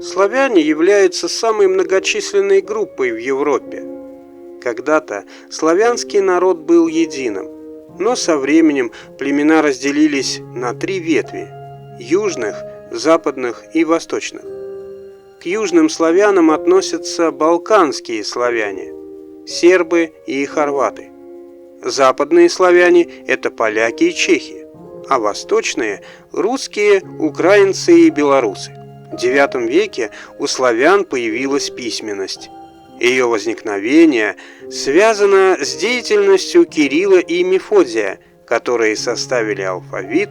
Славяне являются самой многочисленной группой в Европе. Когда-то славянский народ был единым, но со временем племена разделились на 3 ветви – южных, западных и восточных. К южным славянам относятся балканские славяне, сербы и хорваты. Западные славяне – это поляки и чехи, а восточные – русские, украинцы и белорусы. В IX веке у славян появилась письменность. Ее возникновение связано с деятельностью Кирилла и Мефодия, которые составили алфавит,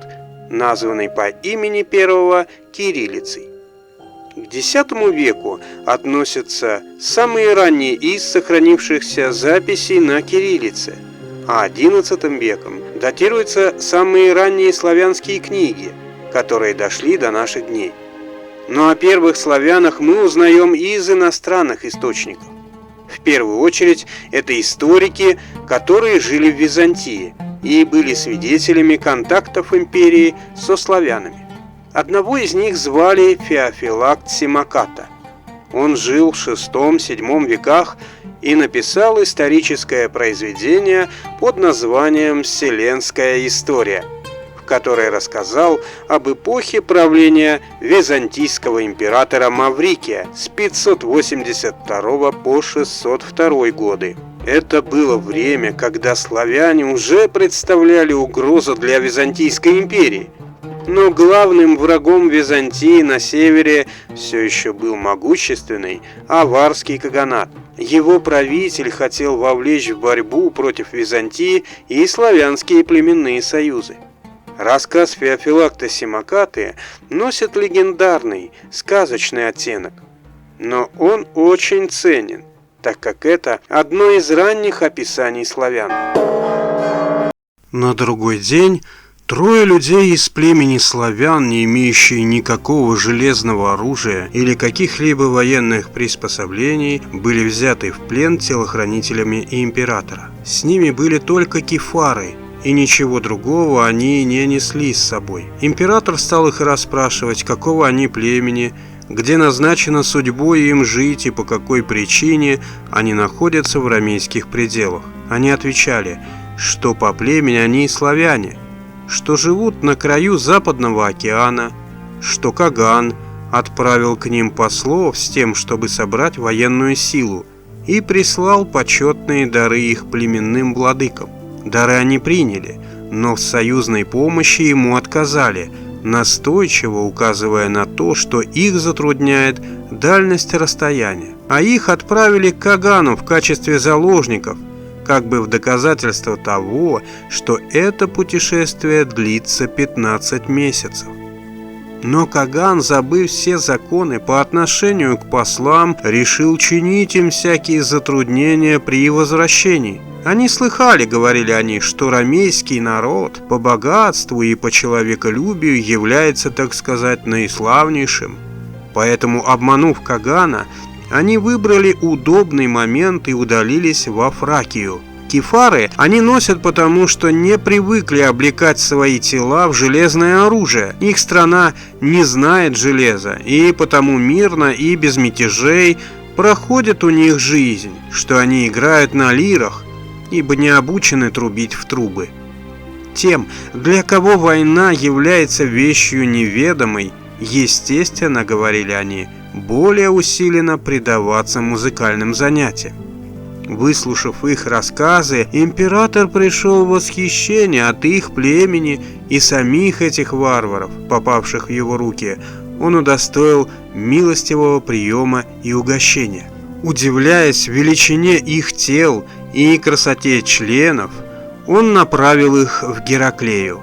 названный по имени первого кириллицей. К X веку относятся самые ранние из сохранившихся записей на кириллице, а XI веком датируются самые ранние славянские книги, которые дошли до наших дней. Но о первых славянах мы узнаем и из иностранных источников. В первую очередь, это историки, которые жили в Византии и были свидетелями контактов империи со славянами. Одного из них звали Феофилакт Симаката. Он жил в VI-VII веках и написал историческое произведение под названием «Вселенская история», в которой рассказал об эпохе правления византийского императора Маврикия с 582 по 602 годы. Это было время, когда славяне уже представляли угрозу для Византийской империи. Но главным врагом Византии на севере все еще был могущественный аварский каганат. Его правитель хотел вовлечь в борьбу против Византии и славянские племенные союзы. Рассказ Феофилакта Симакаты носит легендарный, сказочный оттенок. Но он очень ценен, так как это одно из ранних описаний славян. На другой день 3 людей из племени славян, не имеющие никакого железного оружия или каких-либо военных приспособлений, были взяты в плен телохранителями императора. С ними были только кефары, и ничего другого они не несли с собой. Император стал их расспрашивать, какого они племени, где назначено судьбой им жить и по какой причине они находятся в ромейских пределах. Они отвечали, что по племени они славяне, что живут на краю Западного океана, что Каган отправил к ним послов с тем, чтобы собрать военную силу, и прислал почетные дары их племенным владыкам. Дары они приняли, но в союзной помощи ему отказали, настойчиво указывая на то, что их затрудняет дальность расстояния. А их отправили к Кагану в качестве заложников, как бы в доказательство того, что это путешествие длится 15 месяцев. Но Каган, забыв все законы по отношению к послам, решил чинить им всякие затруднения при возвращении. Они слыхали, говорили они, что ромейский народ по богатству и по человеколюбию является, так сказать, наиславнейшим. Поэтому, обманув Кагана, они выбрали удобный момент и удалились во Фракию. Кефары они носят потому, что не привыкли облекать свои тела в железное оружие. Их страна не знает железа, и потому мирно и без мятежей проходит у них жизнь, что они играют на лирах, ибо не обучены трубить в трубы. Тем, для кого война является вещью неведомой, естественно, говорили они, более усиленно предаваться музыкальным занятиям. Выслушав их рассказы, император пришел в восхищение от их племени и самих этих варваров, попавших в его руки. Он удостоил милостивого приема и угощения. Удивляясь величине их тел и красоте членов, он направил их в Гераклею.